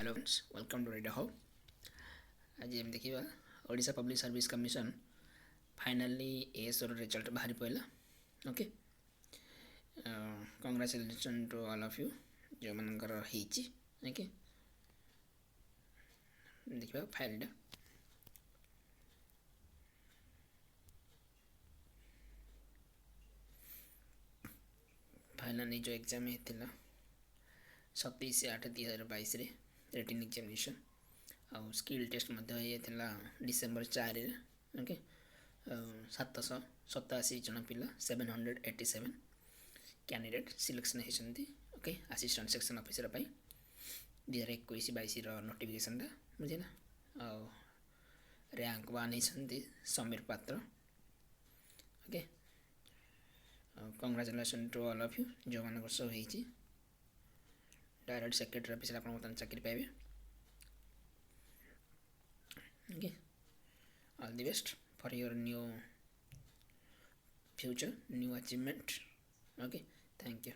Hello friends, welcome to radio हाउ। आज हम देखा Odisha public service commission finally ASO result बाहरी पड़ा। Okay, congratulation to all of you जो मनकर होइची। ओके, देखा फाइल फाइनाली जो एग्जाम होता 27/8/2022 रिटन एग्जामिनेशन आउ स्किल टेस्ट होता डिसेम्बर 4। ओके, 787 जन पिला 787 कैंडिडेट सिलेक्शन होती। Okay, assistant section officer 2021-22 notification बुझेगा। रैंक 1 होती Sameer Patra. Okay, congratulation to all of you जो मान सब होती डायरेक्ट सेक्रेटरी ऑफिस आप चाकरी पाइबे। Okay, all the best for your new future, new achievement. Okay, thank you.